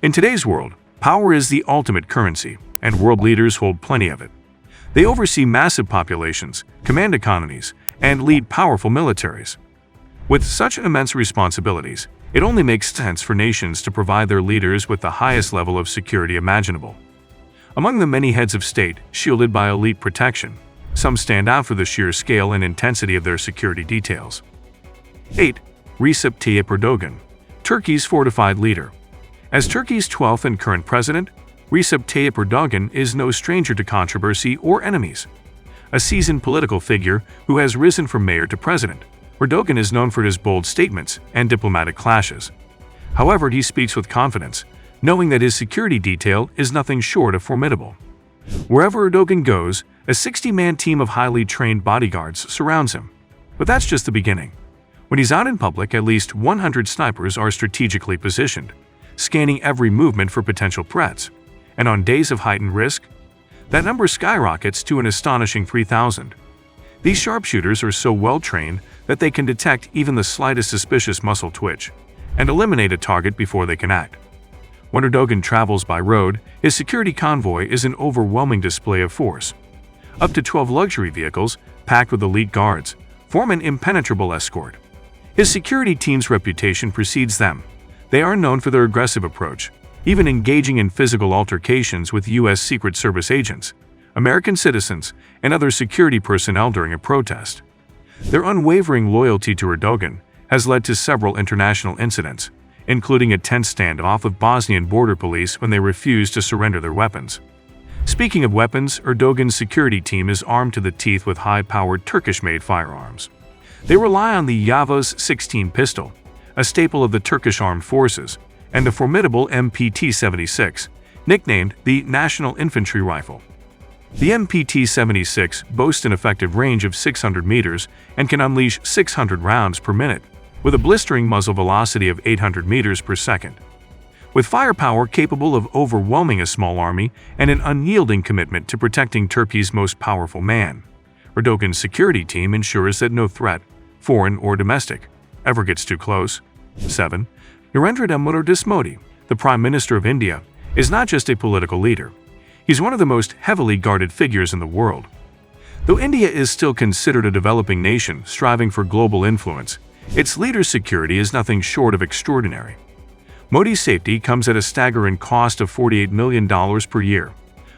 In today's world, power is the ultimate currency, and world leaders hold plenty of it. They oversee massive populations, command economies, and lead powerful militaries. With such immense responsibilities, it only makes sense for nations to provide their leaders with the highest level of security imaginable. Among the many heads of state shielded by elite protection, some stand out for the sheer scale and intensity of their security details. 8. Recep Tayyip Erdoğan, Turkey's fortified leader. As Turkey's 12th and current president, Recep Tayyip Erdoğan is no stranger to controversy or enemies. A seasoned political figure who has risen from mayor to president, Erdogan is known for his bold statements and diplomatic clashes. However, he speaks with confidence, knowing that his security detail is nothing short of formidable. Wherever Erdogan goes, a 60-man team of highly trained bodyguards surrounds him. But that's just the beginning. When he's out in public, at least 100 snipers are strategically positioned, scanning every movement for potential threats. And on days of heightened risk, that number skyrockets to an astonishing 3,000. These sharpshooters are so well trained that they can detect even the slightest suspicious muscle twitch and eliminate a target before they can act. When Erdogan travels by road, his security convoy is an overwhelming display of force. Up to 12 luxury vehicles, packed with elite guards, form an impenetrable escort. His security team's reputation precedes them. They are known for their aggressive approach, even engaging in physical altercations with U.S. Secret Service agents, American citizens, and other security personnel during a protest. Their unwavering loyalty to Erdogan has led to several international incidents, including a tense standoff with Bosnian border police when they refused to surrender their weapons. Speaking of weapons, Erdogan's security team is armed to the teeth with high-powered Turkish-made firearms. They rely on the Yavuz 16 pistol, a staple of the Turkish armed forces, and the formidable MPT-76, nicknamed the National Infantry Rifle. The MPT-76 boasts an effective range of 600 meters and can unleash 600 rounds per minute, with a blistering muzzle velocity of 800 meters per second. With firepower capable of overwhelming a small army and an unyielding commitment to protecting Turkey's most powerful man, Erdogan's security team ensures that no threat, foreign or domestic, ever gets too close. 7. Narendra Modi, the Prime Minister of India, is not just a political leader. He's one of the most heavily guarded figures in the world. Though India is still considered a developing nation striving for global influence, its leader's security is nothing short of extraordinary. Modi's safety comes at a staggering cost of $48 million per year,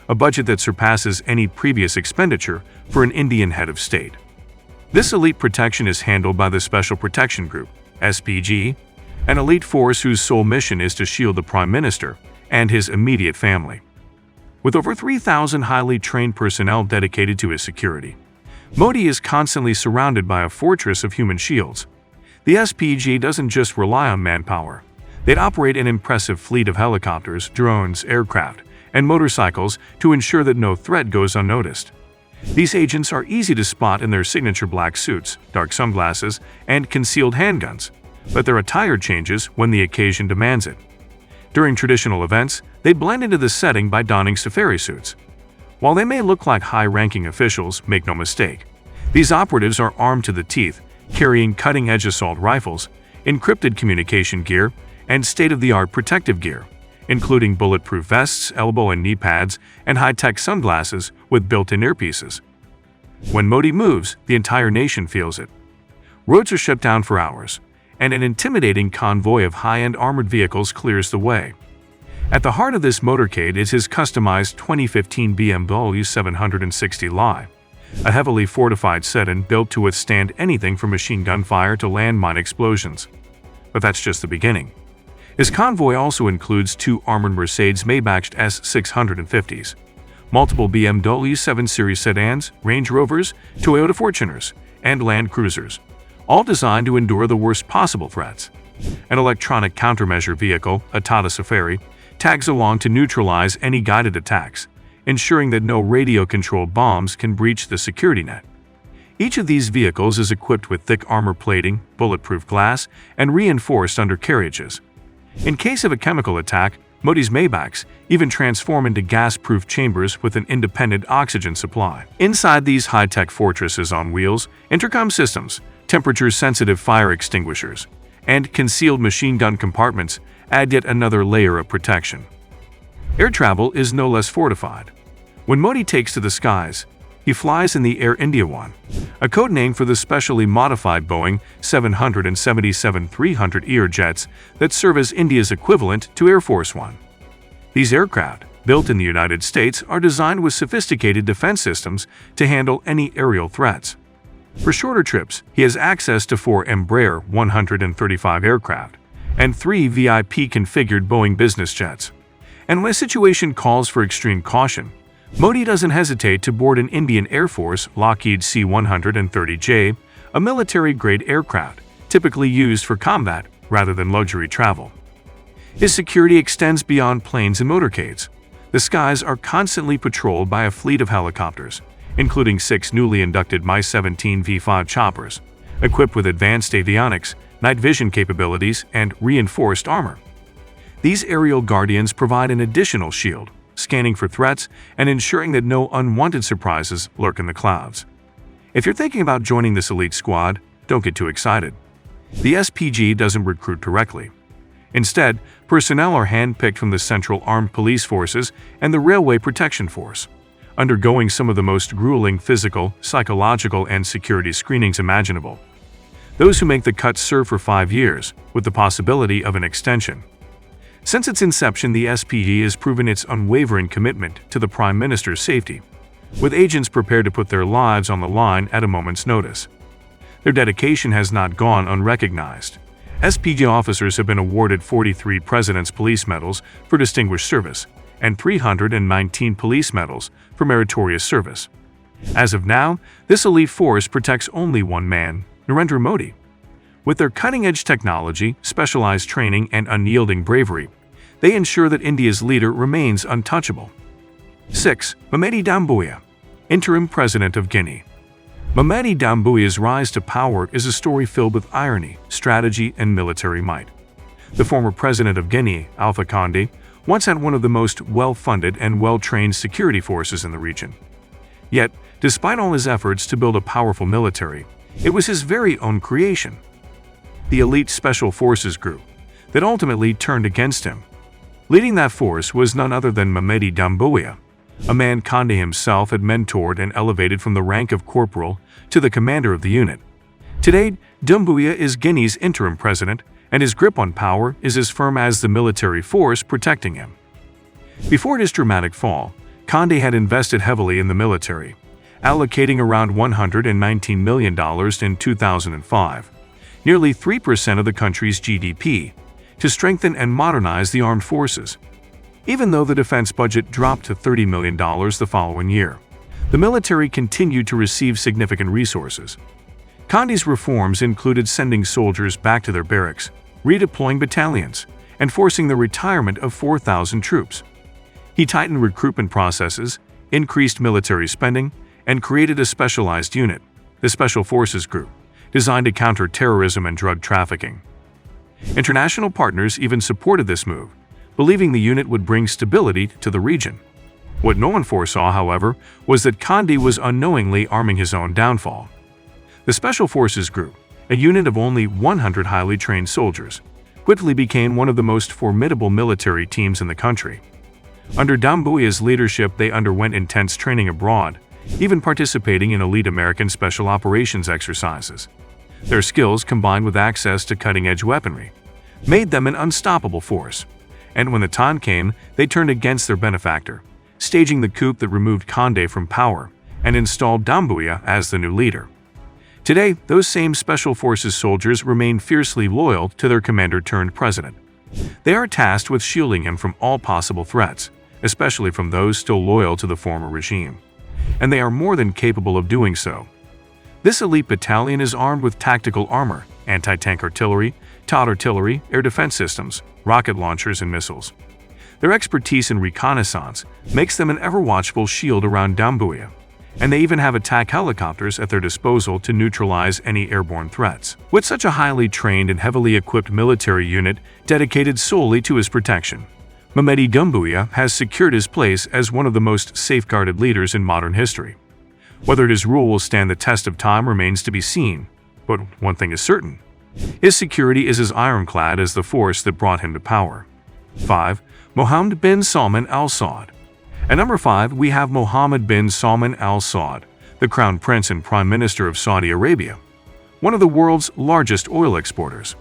a budget that surpasses any previous expenditure for an Indian head of state. This elite protection is handled by the Special Protection Group, SPG, an elite force whose sole mission is to shield the Prime Minister and his immediate family. With over 3,000 highly trained personnel dedicated to his security, Modi is constantly surrounded by a fortress of human shields. The SPG doesn't just rely on manpower. They operate an impressive fleet of helicopters, drones, aircraft, and motorcycles to ensure that no threat goes unnoticed. These agents are easy to spot in their signature black suits, dark sunglasses, and concealed handguns, but their attire changes when the occasion demands it. During traditional events, they blend into the setting by donning safari suits. While they may look like high-ranking officials, make no mistake, these operatives are armed to the teeth, carrying cutting-edge assault rifles, encrypted communication gear, and state-of-the-art protective gear, including bulletproof vests, elbow and knee pads, and high-tech sunglasses with built-in earpieces. When Modi moves, the entire nation feels it. Roads are shut down for hours, and an intimidating convoy of high-end armored vehicles clears the way. At the heart of this motorcade is his customized 2015 BMW 760 Li, a heavily fortified sedan built to withstand anything from machine gun fire to landmine explosions. But that's just the beginning. His convoy also includes 2 armored Mercedes-Maybach S650s, multiple BMW 7 Series sedans, Range Rovers, Toyota Fortuners, and Land Cruisers, all designed to endure the worst possible threats. An electronic countermeasure vehicle, a Tata Safari, tags along to neutralize any guided attacks, ensuring that no radio-controlled bombs can breach the security net. Each of these vehicles is equipped with thick armor plating, bulletproof glass, and reinforced undercarriages. In case of a chemical attack, Modi's Maybachs even transform into gas-proof chambers with an independent oxygen supply. Inside these high-tech fortresses on wheels, intercom systems, temperature-sensitive fire extinguishers, and concealed machine gun compartments add yet another layer of protection. Air travel is no less fortified. When Modi takes to the skies, he flies in the Air India One, a code name for the specially modified Boeing 777-300ER jets that serve as India's equivalent to Air Force One. These aircraft, built in the United States, are designed with sophisticated defense systems to handle any aerial threats. For shorter trips, he has access to 4 Embraer 135 aircraft and 3 VIP-configured Boeing business jets. And when a situation calls for extreme caution, Modi doesn't hesitate to board an Indian Air Force Lockheed C-130J, a military-grade aircraft typically used for combat rather than luxury travel. His security extends beyond planes and motorcades. The skies are constantly patrolled by a fleet of helicopters, including 6 newly inducted Mi-17 V5 choppers, equipped with advanced avionics, night vision capabilities, and reinforced armor. These aerial guardians provide an additional shield, scanning for threats and ensuring that no unwanted surprises lurk in the clouds. If you're thinking about joining this elite squad, don't get too excited. The SPG doesn't recruit directly. Instead, personnel are handpicked from the Central Armed Police Forces and the Railway Protection Force, undergoing some of the most grueling physical, psychological, and security screenings imaginable. Those who make the cut serve for 5 years, with the possibility of an extension. Since its inception, the SPG has proven its unwavering commitment to the Prime Minister's safety, with agents prepared to put their lives on the line at a moment's notice. Their dedication has not gone unrecognized. SPG officers have been awarded 43 President's Police Medals for distinguished service and 319 police medals for meritorious service. As of now, this elite force protects only one man, Narendra Modi. With their cutting-edge technology, specialized training, and unyielding bravery, they ensure that India's leader remains untouchable. 6. Mamady Doumbouya, Interim President of Guinea. Mamady Doumbouya's rise to power is a story filled with irony, strategy, and military might. The former president of Guinea, Alpha Condé, once had one of the most well-funded and well-trained security forces in the region. Yet, despite all his efforts to build a powerful military, it was his very own creation, the elite Special Forces Group, that ultimately turned against him. Leading that force was none other than Mamady Doumbouya, a man Condé himself had mentored and elevated from the rank of corporal to the commander of the unit. Today, Doumbouya is Guinea's interim president, and his grip on power is as firm as the military force protecting him. Before his dramatic fall, Condé had invested heavily in the military, allocating around $119 million in 2005, nearly 3% of the country's GDP, to strengthen and modernize the armed forces. Even though the defense budget dropped to $30 million the following year, the military continued to receive significant resources. Condé's reforms included sending soldiers back to their barracks, redeploying battalions, and forcing the retirement of 4,000 troops. He tightened recruitment processes, increased military spending, and created a specialized unit, the Special Forces Group, designed to counter terrorism and drug trafficking. International partners even supported this move, believing the unit would bring stability to the region. What no one foresaw, however, was that Condé was unknowingly arming his own downfall. The Special Forces Group, a unit of only 100 highly trained soldiers, quickly became one of the most formidable military teams in the country. Under Doumbouya's leadership, they underwent intense training abroad, even participating in elite American special operations exercises. Their skills, combined with access to cutting-edge weaponry, made them an unstoppable force. And when the time came, they turned against their benefactor, staging the coup that removed Condé from power and installed Doumbouya as the new leader. Today, those same Special Forces soldiers remain fiercely loyal to their commander-turned-president. They are tasked with shielding him from all possible threats, especially from those still loyal to the former regime. And they are more than capable of doing so. This elite battalion is armed with tactical armor, anti-tank artillery, TOD artillery, air defense systems, rocket launchers, and missiles. Their expertise in reconnaissance makes them an ever-watchful shield around Doumbouya, and they even have attack helicopters at their disposal to neutralize any airborne threats. With such a highly trained and heavily equipped military unit dedicated solely to his protection, Mamady Doumbouya has secured his place as one of the most safeguarded leaders in modern history. Whether his rule will stand the test of time remains to be seen, but one thing is certain: His security is as ironclad as the force that brought him to power. 5. Mohammed bin Salman Al Saud. At number 5, we have Mohammed bin Salman Al Saud, the Crown Prince and Prime Minister of Saudi Arabia, one of the world's largest oil exporters.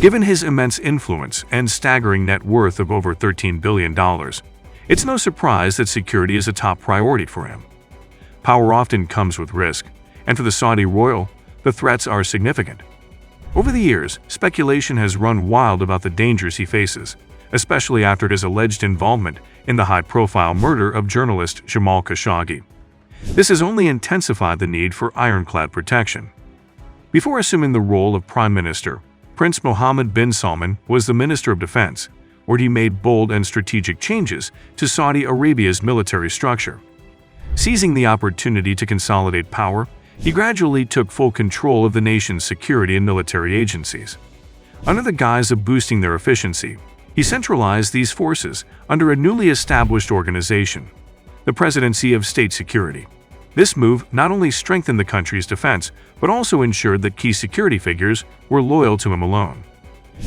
Given his immense influence and staggering net worth of over $13 billion, it's no surprise that security is a top priority for him. Power often comes with risk, and for the Saudi royal, the threats are significant. Over the years, speculation has run wild about the dangers he faces, especially after his alleged involvement in the high-profile murder of journalist Jamal Khashoggi. This has only intensified the need for ironclad protection. Before assuming the role of Prime Minister, Prince Mohammed bin Salman was the Minister of Defense, where he made bold and strategic changes to Saudi Arabia's military structure. Seizing the opportunity to consolidate power, he gradually took full control of the nation's security and military agencies. Under the guise of boosting their efficiency, he centralized these forces under a newly established organization, the Presidency of State Security. This move not only strengthened the country's defense, but also ensured that key security figures were loyal to him alone.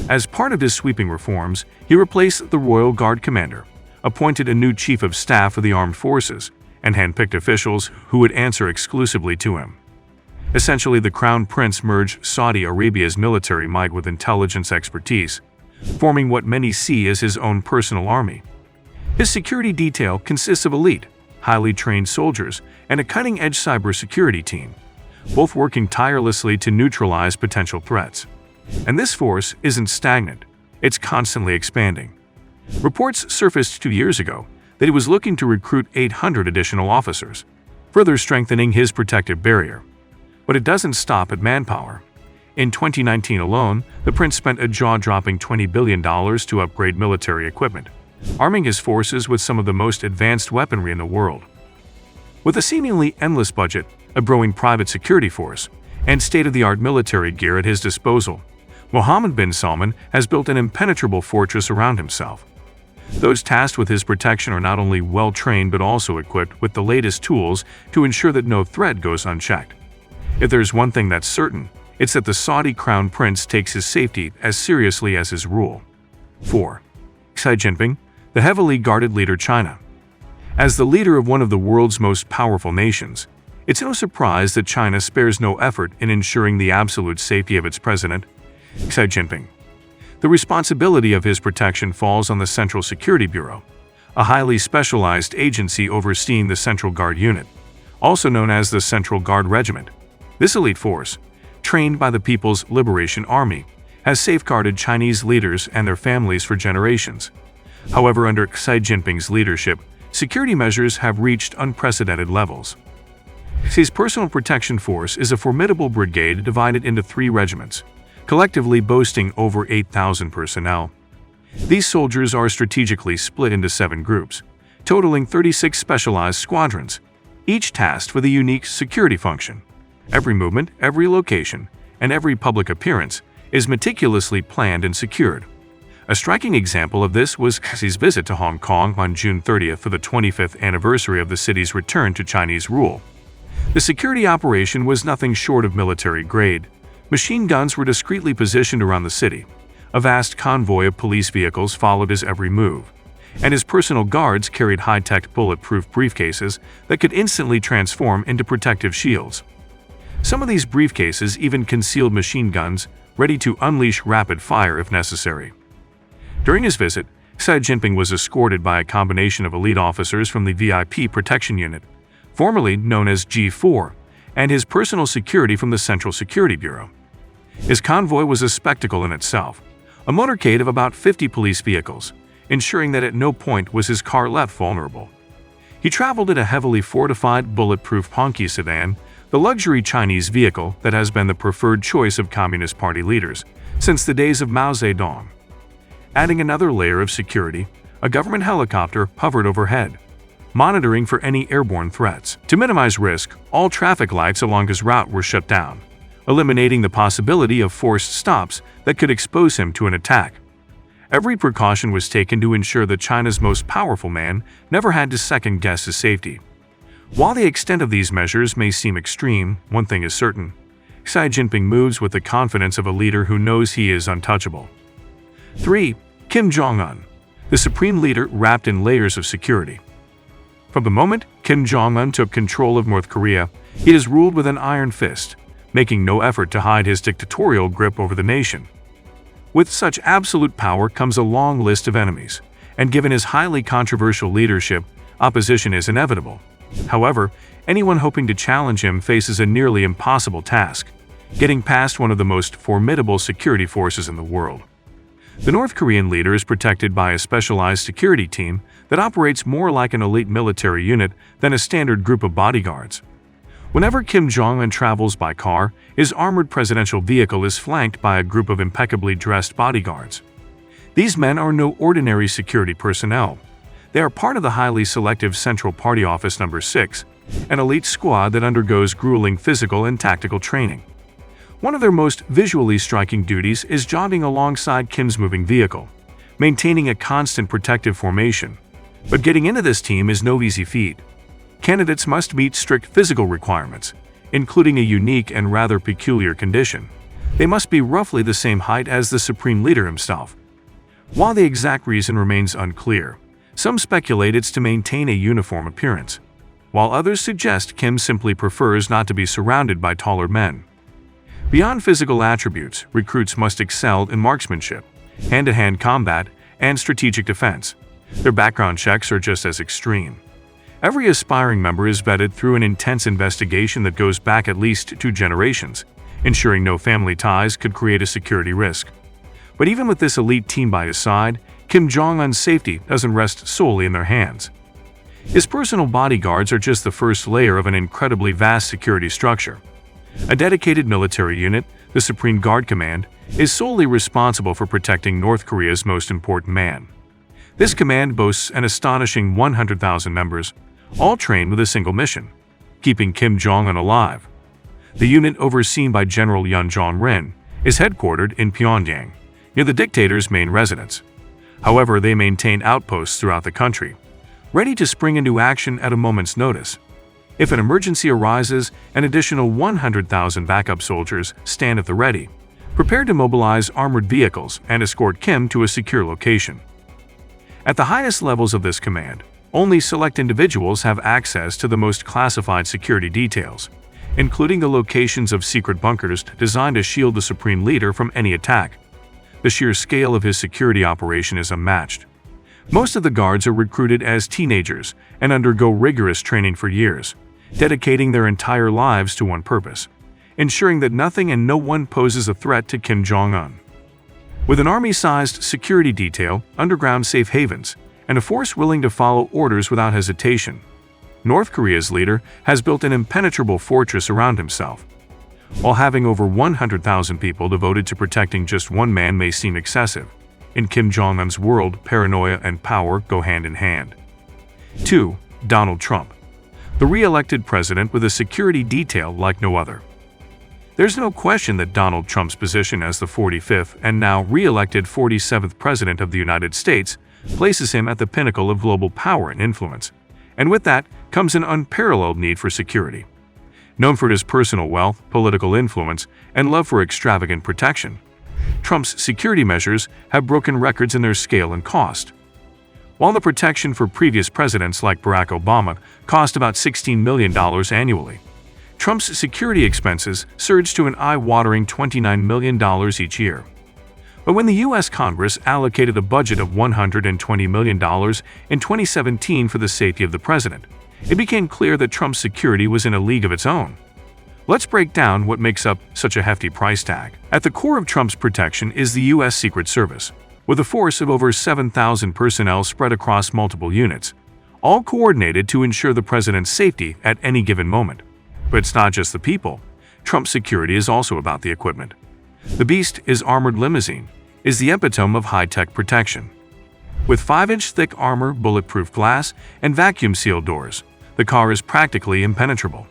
As part of his sweeping reforms, he replaced the Royal Guard commander, appointed a new chief of staff for the armed forces, and handpicked officials who would answer exclusively to him. Essentially, the Crown Prince merged Saudi Arabia's military might with intelligence expertise, forming what many see as his own personal army. His security detail consists of elite, highly trained soldiers and a cutting-edge cybersecurity team, both working tirelessly to neutralize potential threats. And this force isn't stagnant, it's constantly expanding. Reports surfaced 2 years ago that he was looking to recruit 800 additional officers, further strengthening his protective barrier. But it doesn't stop at manpower. In 2019 alone, the prince spent a jaw-dropping $20 billion to upgrade military equipment, arming his forces with some of the most advanced weaponry in the world. With a seemingly endless budget, a growing private security force, and state-of-the-art military gear at his disposal, Mohammed bin Salman has built an impenetrable fortress around himself. Those tasked with his protection are not only well-trained but also equipped with the latest tools to ensure that no threat goes unchecked. If there's one thing that's certain, it's that the Saudi Crown Prince takes his safety as seriously as his rule. 4. Xi Jinping, the heavily guarded leader China. As the leader of one of the world's most powerful nations, it's no surprise that China spares no effort in ensuring the absolute safety of its president, Xi Jinping. The responsibility of his protection falls on the Central Security Bureau, a highly specialized agency overseeing the Central Guard Unit, also known as the Central Guard Regiment. This elite force, trained by the People's Liberation Army, has safeguarded Chinese leaders and their families for generations. However, under Xi Jinping's leadership, security measures have reached unprecedented levels. Xi's personal protection force is a formidable brigade divided into 3 regiments, collectively boasting over 8,000 personnel. These soldiers are strategically split into 7 groups, totaling 36 specialized squadrons, each tasked with a unique security function. Every movement, every location, and every public appearance is meticulously planned and secured. A striking example of this was Xi's visit to Hong Kong on June 30th for the 25th anniversary of the city's return to Chinese rule. The security operation was nothing short of military grade. Machine guns were discreetly positioned around the city. A vast convoy of police vehicles followed his every move, and his personal guards carried high-tech bulletproof briefcases that could instantly transform into protective shields. Some of these briefcases even concealed machine guns, ready to unleash rapid fire if necessary. During his visit, Xi Jinping was escorted by a combination of elite officers from the VIP Protection Unit, formerly known as G4, and his personal security from the Central Security Bureau. His convoy was a spectacle in itself, a motorcade of about 50 police vehicles, ensuring that at no point was his car left vulnerable. He traveled in a heavily fortified, bulletproof Hongqi sedan, the luxury Chinese vehicle that has been the preferred choice of Communist Party leaders since the days of Mao Zedong. Adding another layer of security, a government helicopter hovered overhead, monitoring for any airborne threats. To minimize risk, all traffic lights along his route were shut down, eliminating the possibility of forced stops that could expose him to an attack. Every precaution was taken to ensure that China's most powerful man never had to second-guess his safety. While the extent of these measures may seem extreme, one thing is certain: Xi Jinping moves with the confidence of a leader who knows he is untouchable. 3. Kim Jong-un, the supreme leader wrapped in layers of security. From the moment Kim Jong-un took control of North Korea, he has ruled with an iron fist, making no effort to hide his dictatorial grip over the nation. With such absolute power comes a long list of enemies, and given his highly controversial leadership, opposition is inevitable. However, anyone hoping to challenge him faces a nearly impossible task, getting past one of the most formidable security forces in the world. The North Korean leader is protected by a specialized security team that operates more like an elite military unit than a standard group of bodyguards. Whenever Kim Jong-un travels by car, his armored presidential vehicle is flanked by a group of impeccably dressed bodyguards. These men are no ordinary security personnel. They are part of the highly selective Central Party Office No. 6, an elite squad that undergoes grueling physical and tactical training. One of their most visually striking duties is jogging alongside Kim's moving vehicle, maintaining a constant protective formation. But getting into this team is no easy feat. Candidates must meet strict physical requirements, including a unique and rather peculiar condition. They must be roughly the same height as the supreme leader himself. While the exact reason remains unclear, some speculate it's to maintain a uniform appearance, while others suggest Kim simply prefers not to be surrounded by taller men. Beyond physical attributes, recruits must excel in marksmanship, hand-to-hand combat, and strategic defense. Their background checks are just as extreme. Every aspiring member is vetted through an intense investigation that goes back at least 2 generations, ensuring no family ties could create a security risk. But even with this elite team by his side, Kim Jong-un's safety doesn't rest solely in their hands. His personal bodyguards are just the first layer of an incredibly vast security structure. A dedicated military unit, the Supreme Guard Command, is solely responsible for protecting North Korea's most important man. This command boasts an astonishing 100,000 members, all trained with a single mission: keeping Kim Jong-un alive. The unit, overseen by General Yoon Jong-rin, is headquartered in Pyongyang, near the dictator's main residence. However, they maintain outposts throughout the country, ready to spring into action at a moment's notice. If an emergency arises, an additional 100,000 backup soldiers stand at the ready, prepared to mobilize armored vehicles and escort Kim to a secure location. At the highest levels of this command, only select individuals have access to the most classified security details, including the locations of secret bunkers designed to shield the supreme leader from any attack. The sheer scale of his security operation is unmatched. Most of the guards are recruited as teenagers and undergo rigorous training for years, dedicating their entire lives to one purpose: ensuring that nothing and no one poses a threat to Kim Jong-un. With an army-sized security detail, underground safe havens, and a force willing to follow orders without hesitation, North Korea's leader has built an impenetrable fortress around himself. While having over 100,000 people devoted to protecting just one man may seem excessive, in Kim Jong-un's world, paranoia and power go hand in hand. 2. Donald Trump, the re-elected president with a security detail like no other. There's no question that Donald Trump's position as the 45th and now re-elected 47th President of the United States places him at the pinnacle of global power and influence, and with that comes an unparalleled need for security. Known for his personal wealth, political influence, and love for extravagant protection, Trump's security measures have broken records in their scale and cost. While the protection for previous presidents like Barack Obama cost about $16 million annually, Trump's security expenses surged to an eye-watering $29 million each year. But when the U.S. Congress allocated a budget of $120 million in 2017 for the safety of the president, it became clear that Trump's security was in a league of its own. Let's break down what makes up such a hefty price tag. At the core of Trump's protection is the U.S. Secret Service, with a force of over 7,000 personnel spread across multiple units, all coordinated to ensure the president's safety at any given moment. But it's not just the people. Trump's security is also about the equipment. The Beast, his armored limousine, is the epitome of high-tech protection. With 5-inch thick armor, bulletproof glass, and vacuum-sealed doors, the car is practically impenetrable.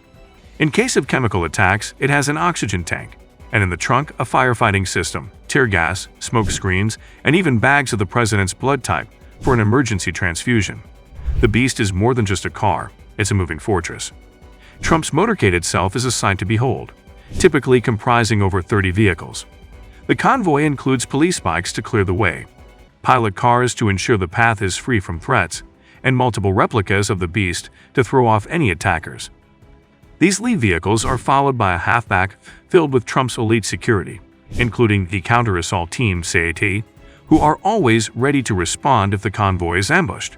In case of chemical attacks, it has an oxygen tank, and in the trunk, a firefighting system, tear gas, smoke screens, and even bags of the president's blood type for an emergency transfusion. The Beast is more than just a car, it's a moving fortress. Trump's motorcade itself is a sight to behold. typically comprising over 30 vehicles. The convoy includes police bikes to clear the way, pilot cars to ensure the path is free from threats, and multiple replicas of the beast to throw off any attackers. These lead vehicles are followed by a halfback filled with Trump's elite security, including the counter-assault team SAT, who are always ready to respond if the convoy is ambushed.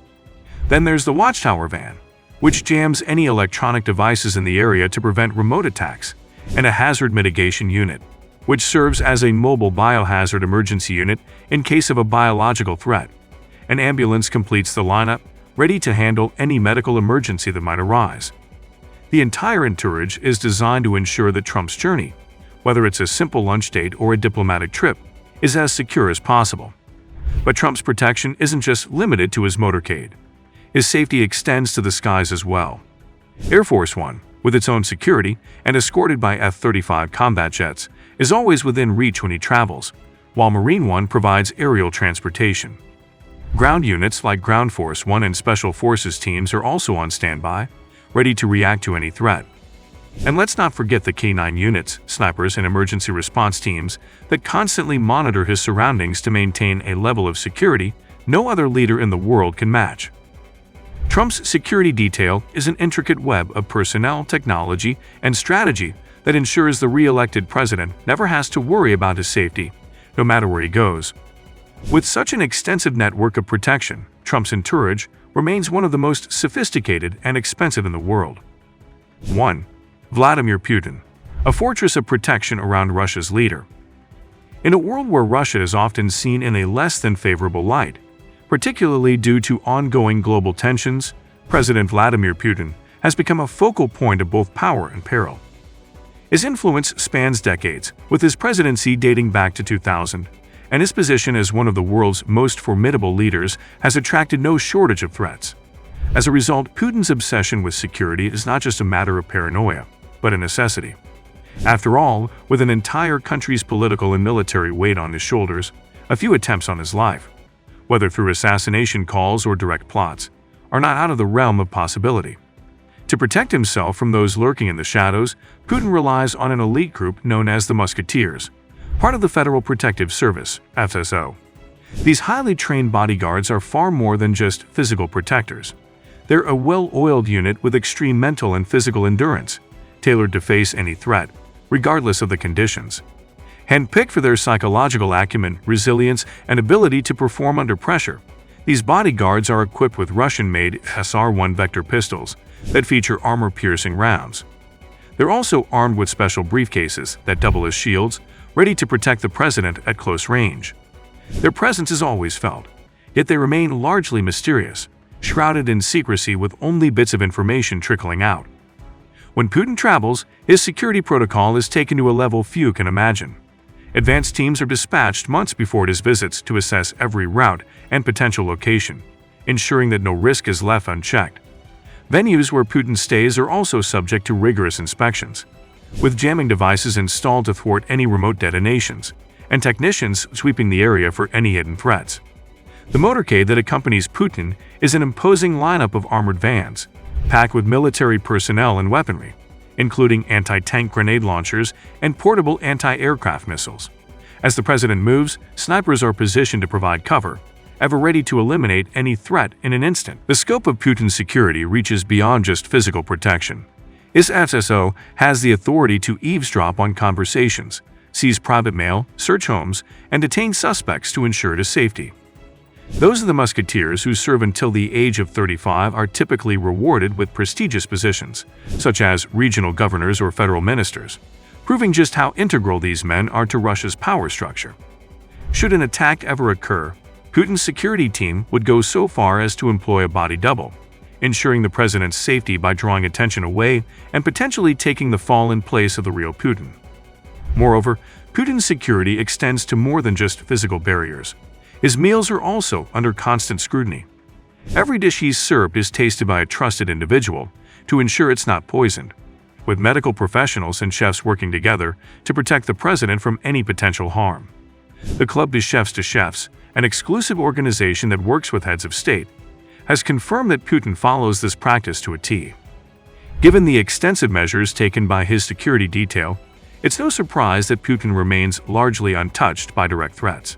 Then there's the Watchtower van, which jams any electronic devices in the area to prevent remote attacks, and a hazard mitigation unit, which serves as a mobile biohazard emergency unit in case of a biological threat. An ambulance completes the lineup, ready to handle any medical emergency that might arise. The entire entourage is designed to ensure that Trump's journey, whether it's a simple lunch date or a diplomatic trip, is as secure as possible. But Trump's protection isn't just limited to his motorcade. His safety extends to the skies as well. Air Force One, with its own security and escorted by F-35 combat jets, is always within reach when he travels, while Marine One provides aerial transportation. Ground units like Ground Force One and Special Forces teams are also on standby, ready to react to any threat. And let's not forget the K-9 units, snipers, and emergency response teams that constantly monitor his surroundings to maintain a level of security no other leader in the world can match. Trump's security detail is an intricate web of personnel, technology, and strategy that ensures the re-elected president never has to worry about his safety, no matter where he goes. With such an extensive network of protection, Trump's entourage remains one of the most sophisticated and expensive in the world. 1. Vladimir Putin, a fortress of protection around Russia's leader. In a world where Russia is often seen in a less than favorable light, particularly due to ongoing global tensions, President Vladimir Putin has become a focal point of both power and peril. His influence spans decades, with his presidency dating back to 2000, and his position as one of the world's most formidable leaders has attracted no shortage of threats. As a result, Putin's obsession with security is not just a matter of paranoia, but a necessity. After all, with an entire country's political and military weight on his shoulders, a few attempts on his life, whether through assassination calls or direct plots, are not out of the realm of possibility. To protect himself from those lurking in the shadows, Putin relies on an elite group known as the Musketeers, part of the Federal Protective Service, FSO. These highly trained bodyguards are far more than just physical protectors. They're a well-oiled unit with extreme mental and physical endurance, tailored to face any threat, regardless of the conditions. Handpicked for their psychological acumen, resilience, and ability to perform under pressure, these bodyguards are equipped with Russian-made SR-1 Vector pistols that feature armor-piercing rounds. They're also armed with special briefcases that double as shields, ready to protect the president at close range. Their presence is always felt, yet they remain largely mysterious, shrouded in secrecy with only bits of information trickling out. When Putin travels, his security protocol is taken to a level few can imagine. Advanced teams are dispatched months before his visits to assess every route and potential location, ensuring that no risk is left unchecked. Venues where Putin stays are also subject to rigorous inspections, with jamming devices installed to thwart any remote detonations, and technicians sweeping the area for any hidden threats. The motorcade that accompanies Putin is an imposing lineup of armored vans, packed with military personnel and weaponry, including anti-tank grenade launchers and portable anti-aircraft missiles. As the president moves, snipers are positioned to provide cover, ever ready to eliminate any threat in an instant. The scope of Putin's security reaches beyond just physical protection. His FSO has the authority to eavesdrop on conversations, seize private mail, search homes, and detain suspects to ensure his safety. Those of the Musketeers who serve until the age of 35 are typically rewarded with prestigious positions, such as regional governors or federal ministers, proving just how integral these men are to Russia's power structure. Should an attack ever occur, Putin's security team would go so far as to employ a body double, ensuring the president's safety by drawing attention away and potentially taking the fall in place of the real Putin. Moreover, Putin's security extends to more than just physical barriers. His meals are also under constant scrutiny. Every dish he's served is tasted by a trusted individual to ensure it's not poisoned, with medical professionals and chefs working together to protect the president from any potential harm. The Club de Chefs to Chefs, an exclusive organization that works with heads of state, has confirmed that Putin follows this practice to a T. Given the extensive measures taken by his security detail, It's no surprise that Putin remains largely untouched by direct threats.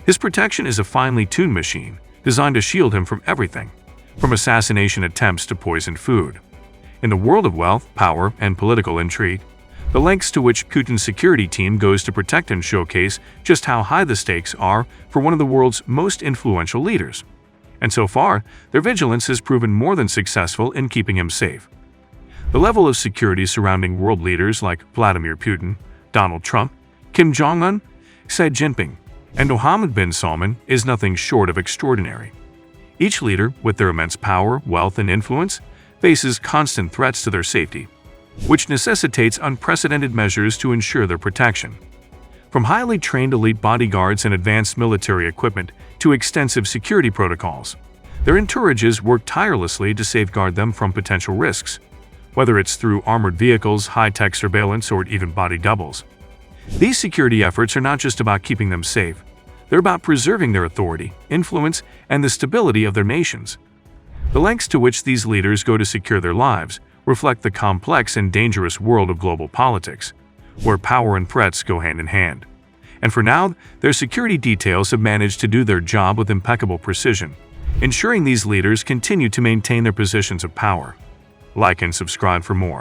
His protection is a finely tuned machine designed to shield him from everything, from assassination attempts to poisoned food. In the world of wealth, power, and political intrigue, the lengths to which Putin's security team goes to protect him showcase just how high the stakes are for one of the world's most influential leaders. And so far, their vigilance has proven more than successful in keeping him safe. The level of security surrounding world leaders like Vladimir Putin, Donald Trump, Kim Jong-un, Xi Jinping, and Mohammed bin Salman is nothing short of extraordinary. Each leader, with their immense power, wealth, and influence, faces constant threats to their safety, which necessitates unprecedented measures to ensure their protection. From highly trained elite bodyguards and advanced military equipment to extensive security protocols, their entourages work tirelessly to safeguard them from potential risks, whether it's through armored vehicles, high-tech surveillance, or even body doubles. These security efforts are not just about keeping them safe, they're about preserving their authority, influence, and the stability of their nations. The lengths to which these leaders go to secure their lives reflect the complex and dangerous world of global politics, where power and threats go hand in hand. And for now, their security details have managed to do their job with impeccable precision, ensuring these leaders continue to maintain their positions of power. Like and subscribe for more.